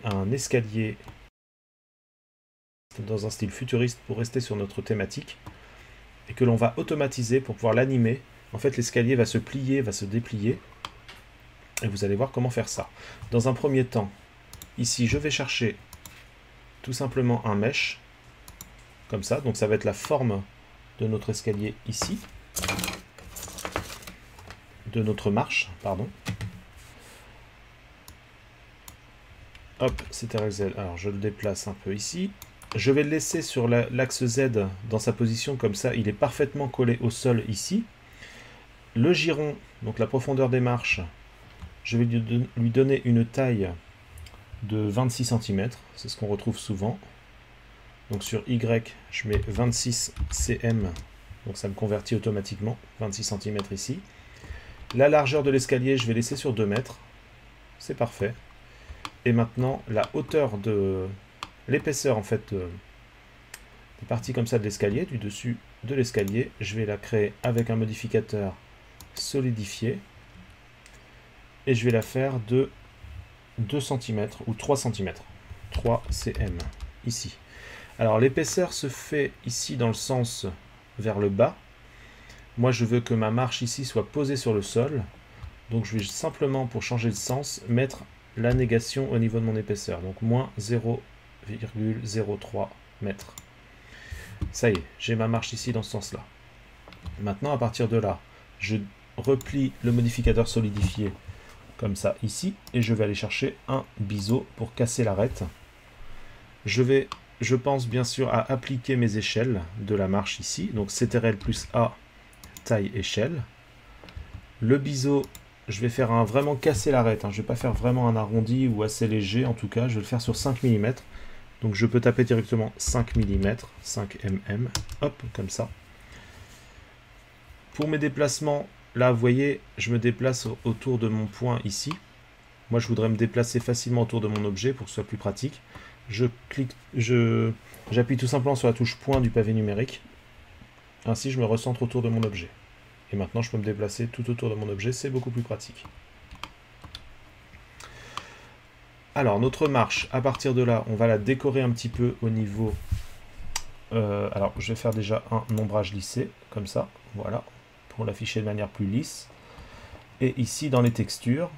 un escalier dans un style futuriste pour rester sur notre thématique et que l'on va automatiser pour pouvoir l'animer. En fait, l'escalier va se plier, va se déplier et vous allez voir comment faire ça. Dans un premier temps, ici, je vais chercher tout simplement un mesh comme ça. Donc ça va être la forme de notre escalier ici, de notre marche, pardon. Hop, c'était avec Z. Alors je le déplace un peu ici. Je vais le laisser sur l'axe Z dans sa position, comme ça il est parfaitement collé au sol ici. Le giron, donc la profondeur des marches, je vais lui donner une taille de 26 cm, c'est ce qu'on retrouve souvent. Donc sur Y, je mets 26 cm, donc ça me convertit automatiquement, 26 cm ici. La largeur de l'escalier, je vais laisser sur 2 mètres, c'est parfait. Et maintenant, la hauteur de l'épaisseur en fait des parties comme ça de l'escalier, du dessus de l'escalier, je vais la créer avec un modificateur solidifié et je vais la faire de 2 cm ou 3 cm, 3 cm ici. Alors l'épaisseur se fait ici dans le sens vers le bas. Moi je veux que ma marche ici soit posée sur le sol, donc je vais simplement, pour changer de sens, mettre la négation au niveau de mon épaisseur, donc moins 0,03 mètres. Ça y est, j'ai ma marche ici dans ce sens là. Maintenant à partir de là, je replie le modificateur solidifié comme ça ici, et je vais aller chercher un biseau pour casser l'arête. Je pense bien sûr à appliquer mes échelles de la marche ici, donc CTRL plus A, taille échelle. Le biseau, je vais faire vraiment casser l'arête, je ne vais pas faire vraiment un arrondi ou assez léger, en tout cas je vais le faire sur 5 mm. Donc je peux taper directement 5 mm, 5 mm, hop, comme ça. Pour mes déplacements, là vous voyez, je me déplace autour de mon point ici. Moi je voudrais me déplacer facilement autour de mon objet pour que ce soit plus pratique. J'appuie tout simplement sur la touche point du pavé numérique. Ainsi je me recentre autour de mon objet. Et maintenant je peux me déplacer tout autour de mon objet, c'est beaucoup plus pratique. Alors notre marche, à partir de là, on va la décorer un petit peu au niveau... alors je vais faire déjà un ombrage lissé, comme ça, voilà, pour l'afficher de manière plus lisse. Et ici dans les textures,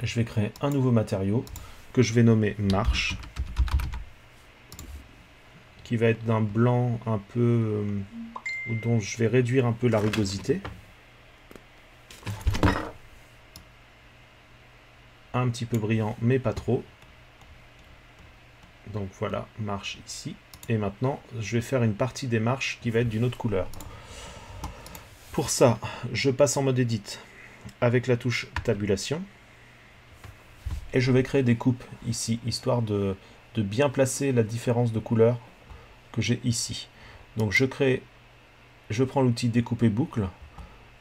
je vais créer un nouveau matériau que je vais nommer marche, qui va être d'un blanc un peu... dont je vais réduire un peu la rugosité. Un petit peu brillant, mais pas trop. Donc voilà, marche ici. Et maintenant, je vais faire une partie des marches qui va être d'une autre couleur. Pour ça, je passe en mode Edit avec la touche tabulation. Et je vais créer des coupes ici, histoire de bien placer la différence de couleur que j'ai ici. Donc je prends l'outil découper boucle,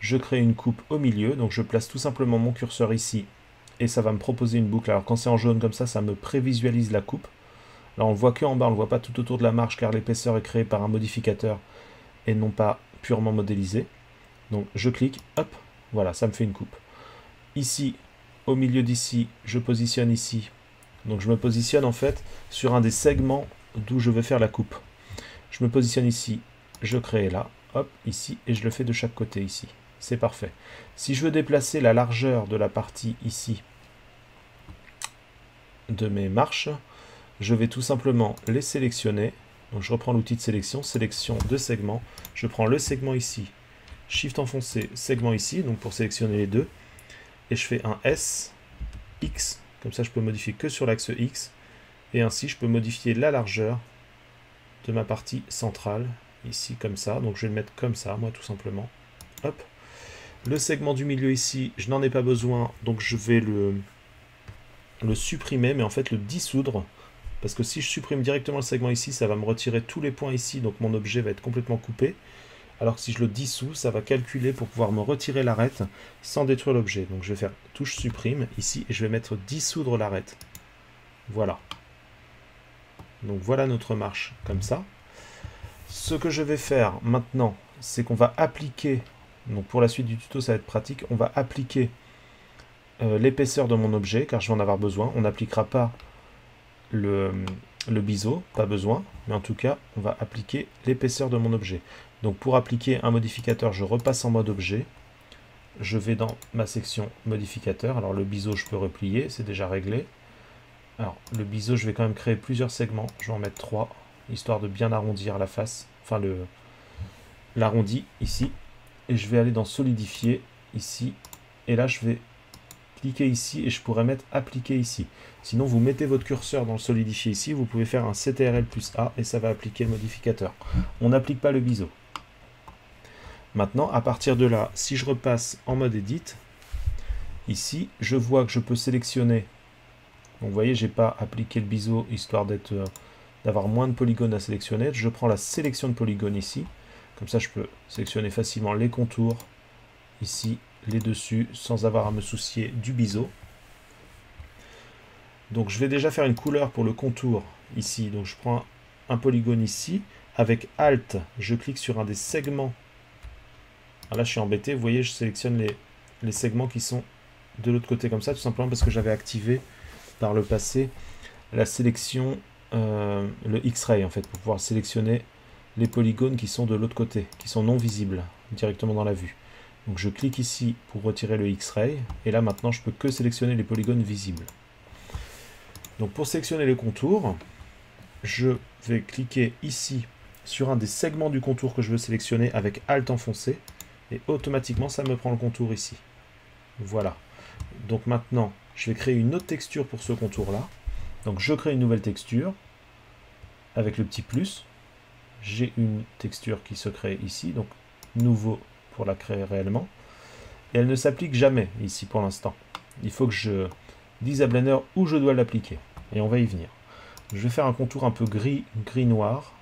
je crée une coupe au milieu, donc je place tout simplement mon curseur ici, et ça va me proposer une boucle. Alors quand c'est en jaune comme ça me prévisualise la coupe. Là on le voit que en bas, on ne le voit pas tout autour de la marche, car l'épaisseur est créée par un modificateur, et non pas purement modélisée. Donc je clique, hop, voilà, ça me fait une coupe. Ici, au milieu d'ici, je positionne ici. Donc je me positionne en fait sur un des segments d'où je veux faire la coupe. Je me positionne ici, je crée là, hop, ici, et je le fais de chaque côté ici. C'est parfait. Si je veux déplacer la largeur de la partie ici de mes marches, je vais tout simplement les sélectionner. Donc je reprends l'outil de sélection, sélection de segments. Je prends le segment ici, Shift enfoncé, segment ici, donc pour sélectionner les deux. Et je fais un S, X, comme ça je peux modifier que sur l'axe X. Et ainsi je peux modifier la largeur de ma partie centrale, ici comme ça. Donc je vais le mettre comme ça, moi tout simplement. Hop. Le segment du milieu ici, je n'en ai pas besoin, donc je vais le supprimer, mais en fait le dissoudre. Parce que si je supprime directement le segment ici, ça va me retirer tous les points ici, donc mon objet va être complètement coupé. Alors que si je le dissous, ça va calculer pour pouvoir me retirer l'arête sans détruire l'objet. Donc je vais faire touche supprime ici et je vais mettre dissoudre l'arête. Voilà. Donc voilà notre marche comme ça. Ce que je vais faire maintenant, c'est qu'on va appliquer, donc pour la suite du tuto ça va être pratique, on va appliquer l'épaisseur de mon objet, car je vais en avoir besoin. On n'appliquera pas le biseau, pas besoin, mais en tout cas, on va appliquer l'épaisseur de mon objet. Donc pour appliquer un modificateur, je repasse en mode objet. Je vais dans ma section modificateur. Alors le biseau, je peux replier, c'est déjà réglé. Alors le biseau, je vais quand même créer plusieurs segments. Je vais en mettre 3, histoire de bien arrondir la face, enfin l'arrondi ici. Et je vais aller dans solidifier ici. Et là, je vais cliquer ici et je pourrais mettre appliquer ici. Sinon, vous mettez votre curseur dans le solidifier ici. Vous pouvez faire un CTRL plus A et ça va appliquer le modificateur. On n'applique pas le biseau. Maintenant, à partir de là, si je repasse en mode Edit, ici, je vois que je peux sélectionner. Donc, vous voyez, je n'ai pas appliqué le biseau, histoire d'avoir moins de polygones à sélectionner. Je prends la sélection de polygones ici. Comme ça, je peux sélectionner facilement les contours, ici, les dessus, sans avoir à me soucier du biseau. Donc, je vais déjà faire une couleur pour le contour, ici. Donc, je prends un polygone ici. Avec Alt, je clique sur un des segments. Là, je suis embêté. Vous voyez, je sélectionne les segments qui sont de l'autre côté comme ça, tout simplement parce que j'avais activé par le passé la sélection, le X-Ray, en fait, pour pouvoir sélectionner les polygones qui sont de l'autre côté, qui sont non visibles directement dans la vue. Donc, je clique ici pour retirer le X-Ray. Et là, maintenant, je peux que sélectionner les polygones visibles. Donc, pour sélectionner les contours, je vais cliquer ici sur un des segments du contour que je veux sélectionner avec Alt enfoncé. Et automatiquement, ça me prend le contour ici. Voilà. Donc maintenant, je vais créer une autre texture pour ce contour-là. Donc je crée une nouvelle texture avec le petit plus. J'ai une texture qui se crée ici. Donc nouveau pour la créer réellement. Et elle ne s'applique jamais ici pour l'instant. Il faut que je dise à Blender où je dois l'appliquer. Et on va y venir. Je vais faire un contour un peu gris-noir.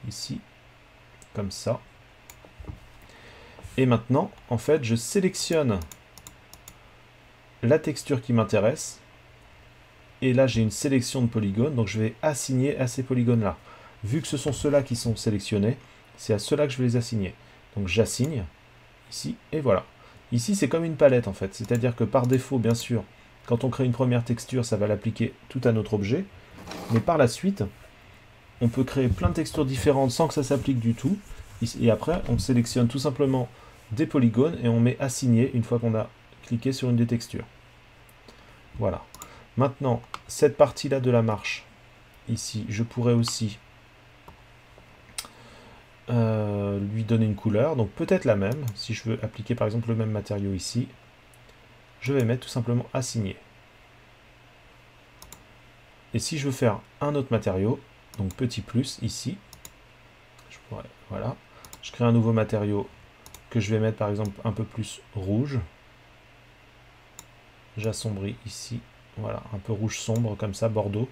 Ici. Comme ça. Et maintenant, en fait, je sélectionne la texture qui m'intéresse. Et là, j'ai une sélection de polygones. Donc, je vais assigner à ces polygones-là. Vu que ce sont ceux-là qui sont sélectionnés, c'est à ceux-là que je vais les assigner. Donc, j'assigne ici et voilà. Ici, c'est comme une palette, en fait. C'est-à-dire que par défaut, bien sûr, quand on crée une première texture, ça va l'appliquer tout à notre objet. Mais par la suite, on peut créer plein de textures différentes sans que ça s'applique du tout. Et après, on sélectionne tout simplement des polygones et on met assigner une fois qu'on a cliqué sur une des textures. Voilà. Maintenant, cette partie-là de la marche, ici, je pourrais aussi lui donner une couleur. Donc peut-être la même. Si je veux appliquer par exemple le même matériau ici, je vais mettre tout simplement assigner. Et si je veux faire un autre matériau, donc petit plus ici, je pourrais, voilà, je crée un nouveau matériau que je vais mettre par exemple un peu plus rouge. J'assombris ici, voilà, un peu rouge sombre comme ça, bordeaux.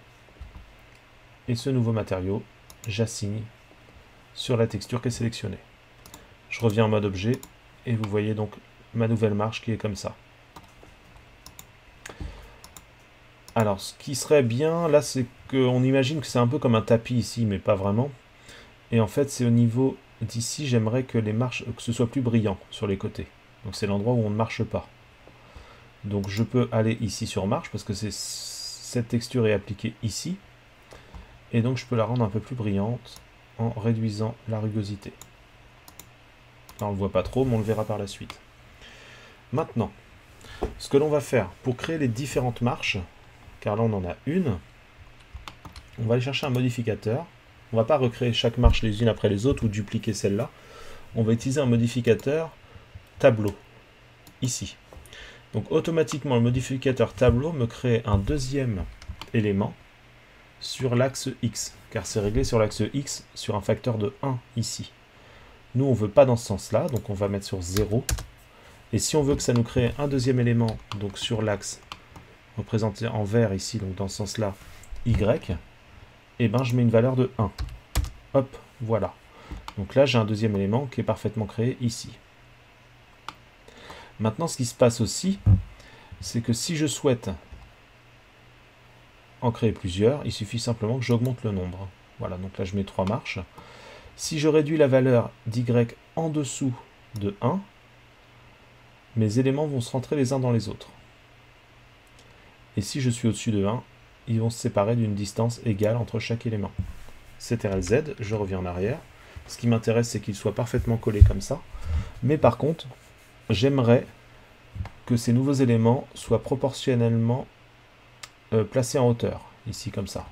Et ce nouveau matériau, j'assigne sur la texture qui est sélectionnée. Je reviens en mode objet et vous voyez donc ma nouvelle marche qui est comme ça. Alors, ce qui serait bien, là, c'est qu'on imagine que c'est un peu comme un tapis ici, mais pas vraiment. Et en fait, c'est au niveau d'ici, j'aimerais que les marches, que ce soit plus brillant sur les côtés. Donc, c'est l'endroit où on ne marche pas. Donc, je peux aller ici sur marche, parce que cette texture est appliquée ici. Et donc, je peux la rendre un peu plus brillante en réduisant la rugosité. Là, on ne le voit pas trop, mais on le verra par la suite. Maintenant, ce que l'on va faire pour créer les différentes marches, car là on en a une, on va aller chercher un modificateur. On ne va pas recréer chaque marche les unes après les autres ou dupliquer celle-là. On va utiliser un modificateur tableau, ici. Donc automatiquement le modificateur tableau me crée un deuxième élément sur l'axe X, car c'est réglé sur l'axe X sur un facteur de 1 ici. Nous on ne veut pas dans ce sens-là, donc on va mettre sur 0. Et si on veut que ça nous crée un deuxième élément, donc sur l'axe représenté en vert ici, donc dans ce sens-là, Y, et ben je mets une valeur de 1. Hop, voilà. Donc là, j'ai un deuxième élément qui est parfaitement créé ici. Maintenant, ce qui se passe aussi, c'est que si je souhaite en créer plusieurs, il suffit simplement que j'augmente le nombre. Voilà, donc là, je mets 3 marches. Si je réduis la valeur d'Y en dessous de 1, mes éléments vont se rentrer les uns dans les autres. Et si je suis au-dessus de 1, ils vont se séparer d'une distance égale entre chaque élément. CTRL Z, je reviens en arrière. Ce qui m'intéresse, c'est qu'ils soient parfaitement collés comme ça. Mais par contre, j'aimerais que ces nouveaux éléments soient proportionnellement placés en hauteur, ici comme ça.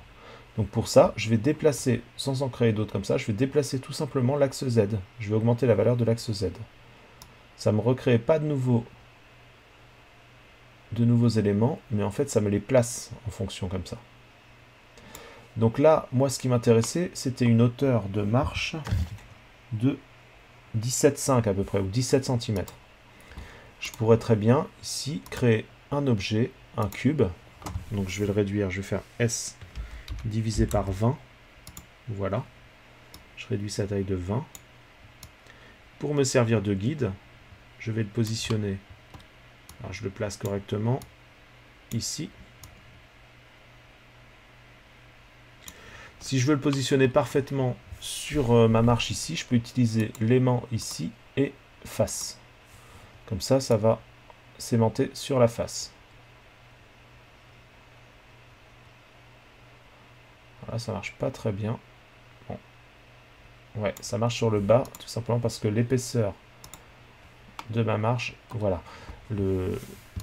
Donc pour ça, je vais déplacer, sans en créer d'autres comme ça, je vais déplacer tout simplement l'axe Z. Je vais augmenter la valeur de l'axe Z. Ça ne me recrée pas de nouveaux éléments, mais en fait ça me les place en fonction comme ça. Donc là, moi ce qui m'intéressait, c'était une hauteur de marche de 17,5 à peu près, ou 17 cm. Je pourrais très bien ici créer un objet, un cube. Donc je vais le réduire, je vais faire S divisé par 20. Voilà. Je réduis sa taille de 20. Pour me servir de guide, je vais le positionner. Alors je le place correctement ici. Si je veux le positionner parfaitement sur ma marche ici, je peux utiliser l'aimant ici et face. Comme ça, ça va s'aimanter sur la face. Voilà, ça marche pas très bien. Bon. Ouais, ça marche sur le bas, tout simplement parce que l'épaisseur de ma marche, voilà.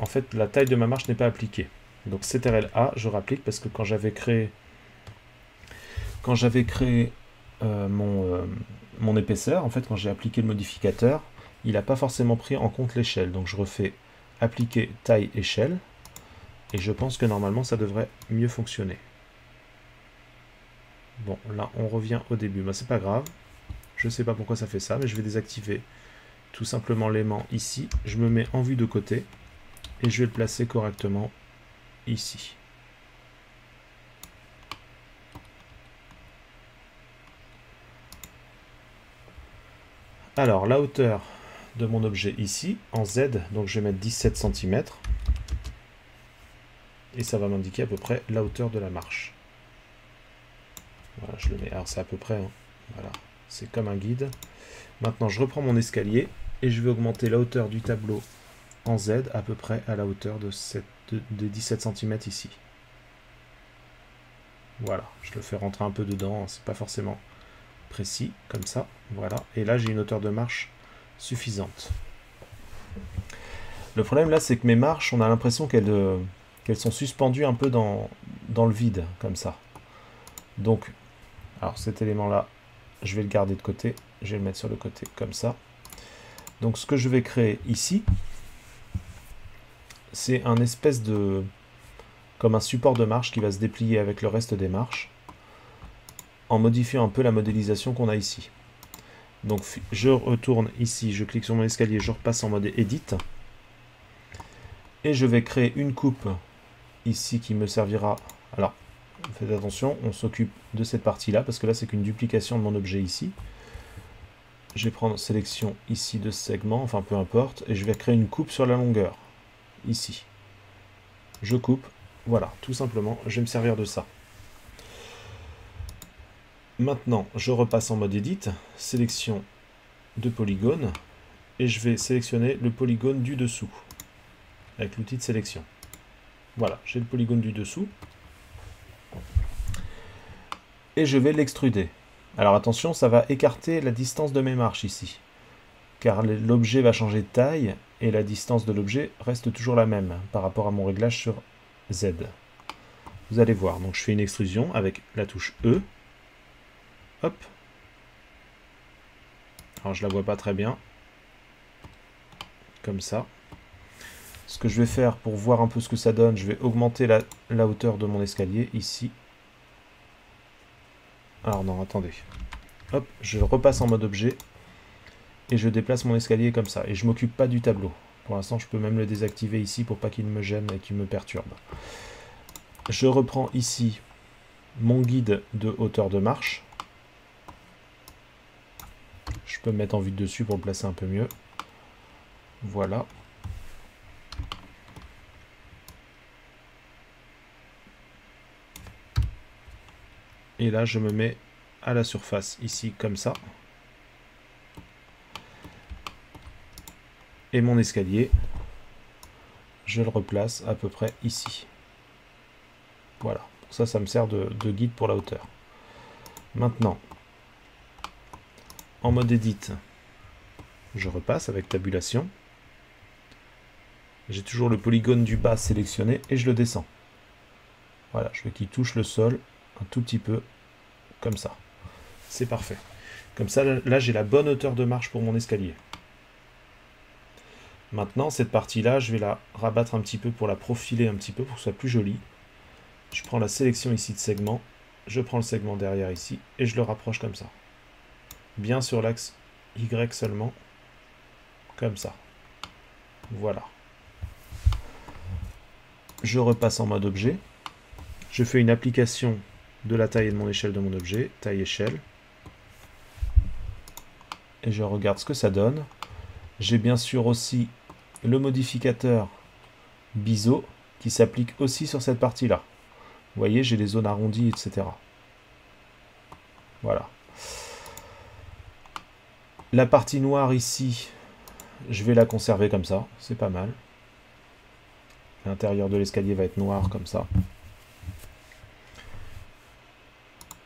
En fait, la taille de ma marche n'est pas appliquée. Donc CTRL A, je rapplique parce que quand j'avais créé mon épaisseur, en fait, quand j'ai appliqué le modificateur, il n'a pas forcément pris en compte l'échelle. Donc je refais appliquer taille échelle et je pense que normalement ça devrait mieux fonctionner. Bon, là on revient au début, mais c'est pas grave. Je sais pas pourquoi ça fait ça, mais je vais désactiver tout simplement l'aimant ici. Je me mets en vue de côté et je vais le placer correctement ici. Alors, la hauteur de mon objet ici, en Z, donc je vais mettre 17 cm. Et ça va m'indiquer à peu près la hauteur de la marche. Voilà, je le mets. Alors, c'est à peu près, hein. Voilà, c'est comme un guide. Maintenant, je reprends mon escalier et je vais augmenter la hauteur du tableau en Z à peu près à la hauteur de 17 cm ici. Voilà, je le fais rentrer un peu dedans, hein, c'est pas forcément précis, comme ça, voilà. Et là, j'ai une hauteur de marche suffisante. Le problème là, c'est que mes marches, on a l'impression qu'elles sont suspendues un peu dans le vide, comme ça. Donc, alors cet élément-là, je vais le garder de côté, je vais le mettre sur le côté, comme ça. Donc ce que je vais créer ici, c'est un espèce de... comme un support de marche qui va se déplier avec le reste des marches, en modifiant un peu la modélisation qu'on a ici. Donc je retourne ici, je clique sur mon escalier, je repasse en mode Edit, et je vais créer une coupe ici qui me servira... Alors, faites attention, on s'occupe de cette partie-là, parce que là c'est qu'une duplication de mon objet ici. Je vais prendre sélection ici de segment, enfin peu importe, et je vais créer une coupe sur la longueur, ici. Je coupe, voilà, tout simplement, je vais me servir de ça. Maintenant, je repasse en mode Edit, sélection de polygone, et je vais sélectionner le polygone du dessous, avec l'outil de sélection. Voilà, j'ai le polygone du dessous, et je vais l'extruder. Alors attention, ça va écarter la distance de mes marches ici, car l'objet va changer de taille, et la distance de l'objet reste toujours la même, par rapport à mon réglage sur Z. Vous allez voir, donc je fais une extrusion avec la touche E, hop. Alors je la vois pas très bien. Comme ça. Ce que je vais faire pour voir un peu ce que ça donne, je vais augmenter la hauteur de mon escalier ici. Alors non, attendez. Hop, je repasse en mode objet. Et je déplace mon escalier comme ça. Et je m'occupe pas du tableau. Pour l'instant, je peux même le désactiver ici pour pas qu'il me gêne et qu'il me perturbe. Je reprends ici mon guide de hauteur de marche. Je peux me mettre en vue de dessus pour le placer un peu mieux. Voilà. Et là, je me mets à la surface, ici, comme ça. Et mon escalier, je le replace à peu près ici. Voilà, ça me sert de guide pour la hauteur. Maintenant, en mode edit, je repasse avec tabulation. J'ai toujours le polygone du bas sélectionné et je le descends. Voilà, je veux qu'il touche le sol un tout petit peu, comme ça. C'est parfait. Comme ça, là, j'ai la bonne hauteur de marche pour mon escalier. Maintenant, cette partie-là, je vais la rabattre un petit peu pour la profiler un petit peu, pour que ce soit plus joli. Je prends la sélection ici de segment, je prends le segment derrière ici, et je le rapproche comme ça. Bien sur l'axe Y seulement, comme ça. Voilà. Je repasse en mode objet. Je fais une application de la taille et de mon échelle de mon objet, taille-échelle. Et je regarde ce que ça donne. J'ai bien sûr aussi le modificateur biseau qui s'applique aussi sur cette partie-là. Vous voyez, j'ai les zones arrondies, etc. Voilà. La partie noire ici, je vais la conserver comme ça, c'est pas mal. L'intérieur de l'escalier va être noir comme ça.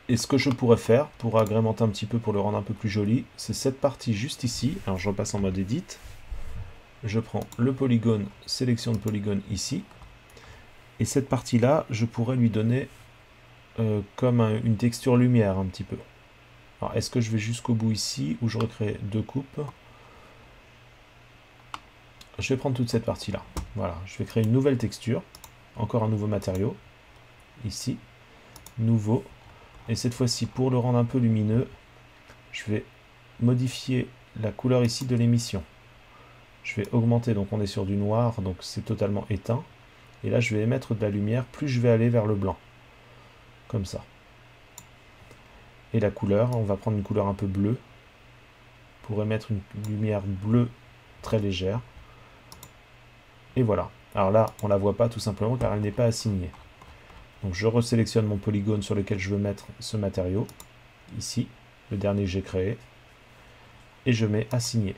Et ce que je pourrais faire pour agrémenter un petit peu, pour le rendre un peu plus joli, c'est cette partie juste ici. Alors je repasse en mode edit. Je prends le polygone, sélection de polygone ici. Et cette partie-là, je pourrais lui donner comme une texture lumière un petit peu. Alors est-ce que je vais jusqu'au bout ici, où je recrée deux coupes? Je vais prendre toute cette partie-là. Voilà, je vais créer une nouvelle texture. Encore un nouveau matériau. Ici. Nouveau. Et cette fois-ci, pour le rendre un peu lumineux, je vais modifier la couleur ici de l'émission. Je vais augmenter, donc on est sur du noir, donc c'est totalement éteint. Et là, je vais émettre de la lumière, plus je vais aller vers le blanc. Comme ça. Et la couleur, on va prendre une couleur un peu bleue, pour émettre une lumière bleue très légère. Et voilà. Alors là, on ne la voit pas tout simplement car elle n'est pas assignée. Donc je resélectionne mon polygone sur lequel je veux mettre ce matériau, ici, le dernier que j'ai créé, et je mets assigner.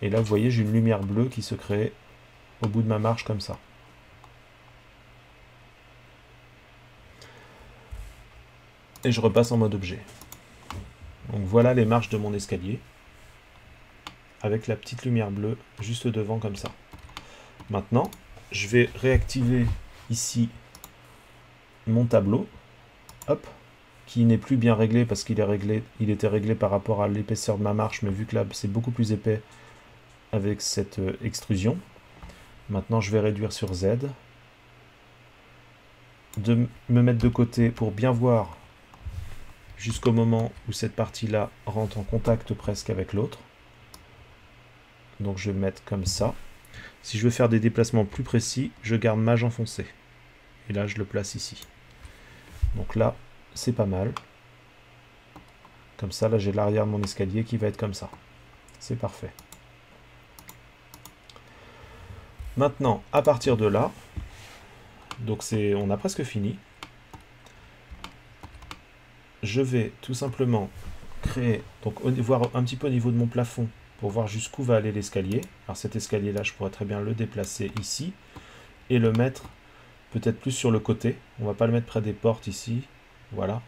Et là vous voyez j'ai une lumière bleue qui se crée au bout de ma marche comme ça. Et je repasse en mode objet. Donc voilà les marches de mon escalier, avec la petite lumière bleue juste devant comme ça. Maintenant, je vais réactiver ici mon tableau, hop, qui n'est plus bien réglé parce qu'il était réglé par rapport à l'épaisseur de ma marche, mais vu que là c'est beaucoup plus épais avec cette extrusion. Maintenant je vais réduire sur Z, de me mettre de côté pour bien voir jusqu'au moment où cette partie-là rentre en contact presque avec l'autre. Donc je vais mettre comme ça. Si je veux faire des déplacements plus précis, je garde magent foncé. Et là je le place ici. Donc là, c'est pas mal. Comme ça, là j'ai l'arrière de mon escalier qui va être comme ça. C'est parfait. Maintenant, à partir de là, donc on a presque fini. Je vais tout simplement créer, donc voir un petit peu au niveau de mon plafond, pour voir jusqu'où va aller l'escalier. Alors cet escalier-là, je pourrais très bien le déplacer ici, et le mettre peut-être plus sur le côté. On va pas le mettre près des portes ici. Voilà.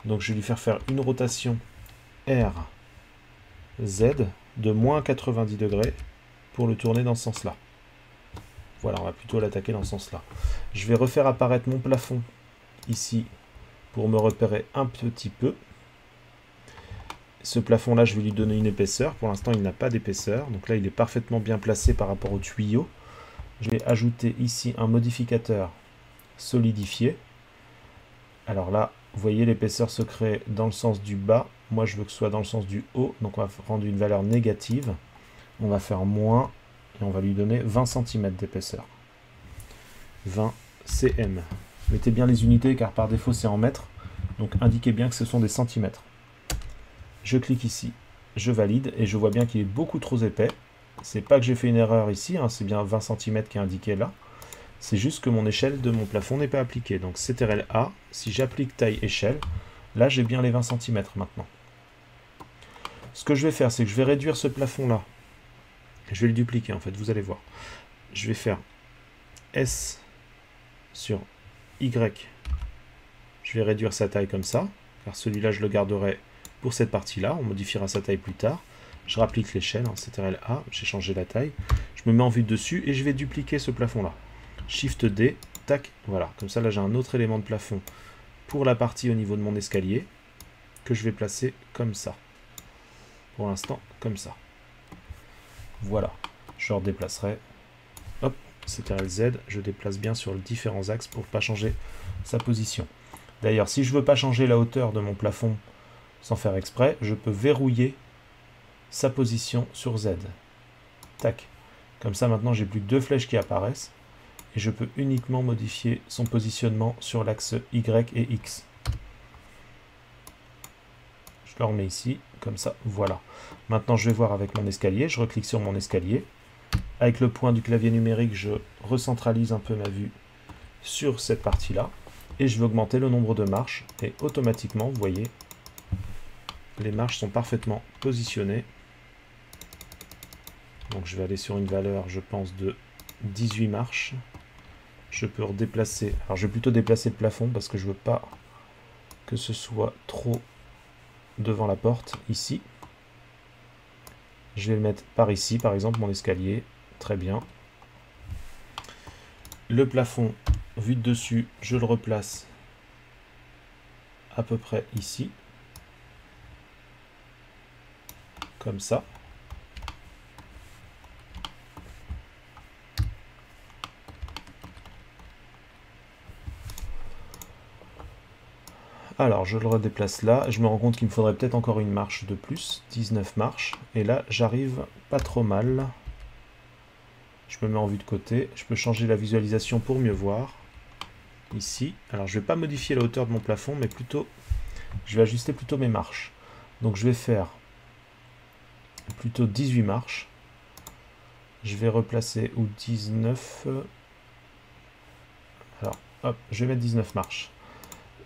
Donc je vais lui faire une rotation R, Z de moins 90 degrés pour le tourner dans ce sens-là. Voilà, on va plutôt l'attaquer dans ce sens-là. Je vais refaire apparaître mon plafond ici pour me repérer un petit peu. Ce plafond-là, je vais lui donner une épaisseur. Pour l'instant, il n'a pas d'épaisseur. Donc là, il est parfaitement bien placé par rapport au tuyau. Je vais ajouter ici un modificateur solidifié. Alors là, vous voyez, l'épaisseur se crée dans le sens du bas. Moi, je veux que ce soit dans le sens du haut. Donc on va rendre une valeur négative. On va faire moins et on va lui donner 20 cm d'épaisseur. 20 cm. Mettez bien les unités car par défaut c'est en mètres. Donc indiquez bien que ce sont des centimètres. Je clique ici, je valide et je vois bien qu'il est beaucoup trop épais. C'est pas que j'ai fait une erreur ici, hein, c'est bien 20 cm qui est indiqué là. C'est juste que mon échelle de mon plafond n'est pas appliquée. Donc CTRL A, si j'applique taille échelle, là j'ai bien les 20 cm maintenant. Ce que je vais faire, c'est que je vais réduire ce plafond là. Je vais le dupliquer en fait, vous allez voir. Je vais faire S sur Y, je vais réduire sa taille comme ça, car celui-là je le garderai pour cette partie-là, on modifiera sa taille plus tard. Je rapplique l'échelle, hein, CTRL A, j'ai changé la taille. Je me mets en vue dessus et je vais dupliquer ce plafond-là. Shift D, tac, voilà. Comme ça, là j'ai un autre élément de plafond pour la partie au niveau de mon escalier que je vais placer comme ça. Pour l'instant, comme ça. Voilà. Je redéplacerai. Hop, CTRL Z, je déplace bien sur les différents axes pour ne pas changer sa position. D'ailleurs, si je ne veux pas changer la hauteur de mon plafond sans faire exprès, je peux verrouiller sa position sur Z. Tac. Comme ça, maintenant, j'ai plus que deux flèches qui apparaissent et je peux uniquement modifier son positionnement sur l'axe Y et X. Je le remets ici, comme ça, voilà. Maintenant, je vais voir avec mon escalier. Je reclique sur mon escalier. Avec le point du clavier numérique, je recentralise un peu ma vue sur cette partie-là. Et je vais augmenter le nombre de marches. Et automatiquement, vous voyez, les marches sont parfaitement positionnées. Donc je vais aller sur une valeur, je pense, de 18 marches. Je peux redéplacer. Alors je vais plutôt déplacer le plafond parce que je ne veux pas que ce soit trop devant la porte, ici. Je vais le mettre par ici, par exemple, mon escalier. Très bien. Le plafond, vu de dessus, je le replace à peu près ici. Comme ça. Alors, je le redéplace là. Je me rends compte qu'il me faudrait peut-être encore une marche de plus. 19 marches. Et là, j'arrive pas trop mal. Je me mets en vue de côté. Je peux changer la visualisation pour mieux voir. Ici. Alors, je ne vais pas modifier la hauteur de mon plafond, mais plutôt, je vais ajuster plutôt mes marches. Donc, je vais faire plutôt 18 marches. Je vais replacer, ou 19. Alors, hop, je vais mettre 19 marches.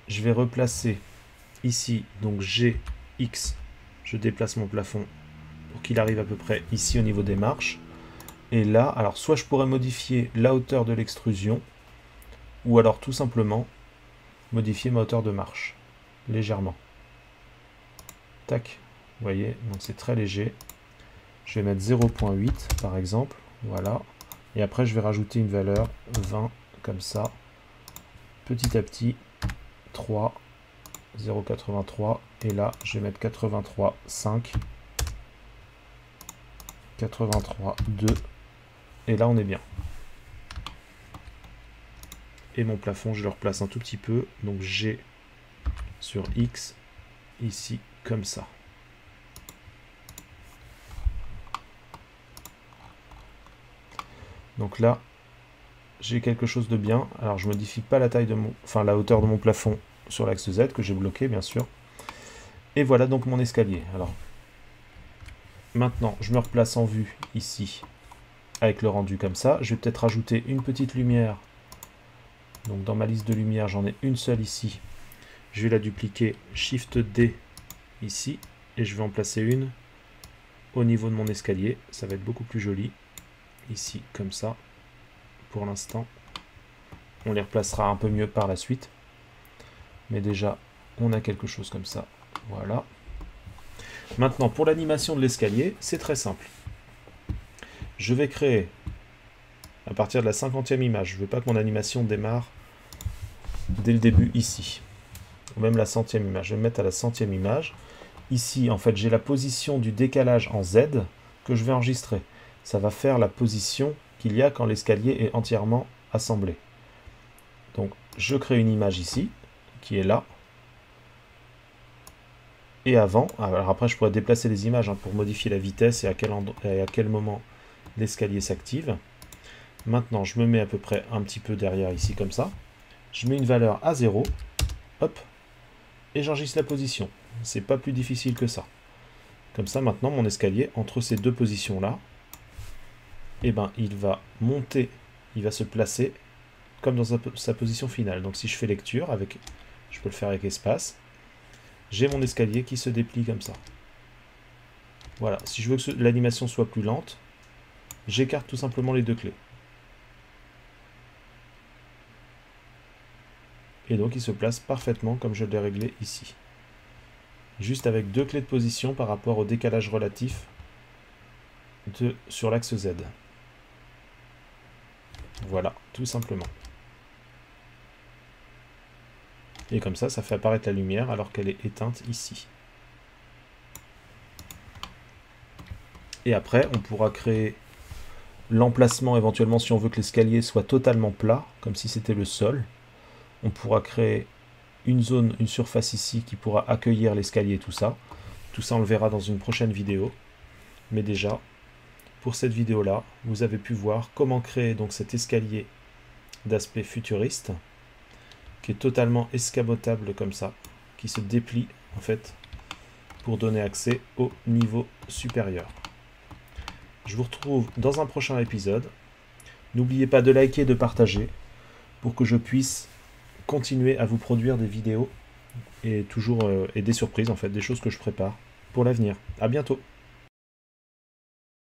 Je vais replacer ici, donc G, X, je déplace mon plafond pour qu'il arrive à peu près ici au niveau des marches. Et là, alors soit je pourrais modifier la hauteur de l'extrusion, ou alors tout simplement modifier ma hauteur de marche, légèrement. Tac, vous voyez, donc c'est très léger. Je vais mettre 0.8 par exemple, voilà. Et après je vais rajouter une valeur 20, comme ça, petit à petit. 3, 0,83 et là je vais mettre 83,5, 83,2 et là on est bien. Et mon plafond je le replace un tout petit peu, donc G sur X ici comme ça. Donc là j'ai quelque chose de bien. Alors je modifie pas la taille de mon, enfin la hauteur de mon plafond sur l'axe Z que j'ai bloqué bien sûr. Et voilà donc mon escalier. Alors maintenant je me replace en vue ici avec le rendu comme ça. Je vais peut-être rajouter une petite lumière. Donc dans ma liste de lumière j'en ai une seule ici. Je vais la dupliquer, Shift D ici et je vais en placer une au niveau de mon escalier. Ça va être beaucoup plus joli ici comme ça. Pour l'instant, on les replacera un peu mieux par la suite. Mais déjà, on a quelque chose comme ça. Voilà. Maintenant, pour l'animation de l'escalier, c'est très simple. Je vais créer, à partir de la 50e image, je ne veux pas que mon animation démarre dès le début ici. Ou même la 100e image. Je vais me mettre à la 100e image. Ici, en fait, j'ai la position du décalage en Z que je vais enregistrer. Ça va faire la position qu'il y a quand l'escalier est entièrement assemblé. Donc je crée une image ici, qui est là. Et avant, alors après je pourrais déplacer les images pour modifier la vitesse et à quel moment l'escalier s'active. Maintenant je me mets à peu près un petit peu derrière ici comme ça. Je mets une valeur à 0, hop, et j'enregistre la position. C'est pas plus difficile que ça. Comme ça maintenant mon escalier, entre ces deux positions là, et ben, il va monter, il va se placer comme dans sa position finale. Donc si je fais lecture, je peux le faire avec espace, j'ai mon escalier qui se déplie comme ça. Voilà, si je veux que l'animation soit plus lente, j'écarte tout simplement les deux clés. Et donc il se place parfaitement comme je l'ai réglé ici. Juste avec 2 clés de position par rapport au décalage relatif sur l'axe Z. Voilà, tout simplement. Et comme ça fait apparaître la lumière alors qu'elle est éteinte ici. Et après, on pourra créer l'emplacement éventuellement si on veut que l'escalier soit totalement plat, comme si c'était le sol. On pourra créer une zone, une surface ici qui pourra accueillir l'escalier, tout ça. Tout ça, on le verra dans une prochaine vidéo. Mais déjà, pour cette vidéo-là, vous avez pu voir comment créer donc cet escalier d'aspect futuriste, qui est totalement escamotable comme ça, qui se déplie en fait pour donner accès au niveau supérieur. Je vous retrouve dans un prochain épisode. N'oubliez pas de liker et de partager pour que je puisse continuer à vous produire des vidéos et toujours et des surprises en fait, des choses que je prépare pour l'avenir. À bientôt.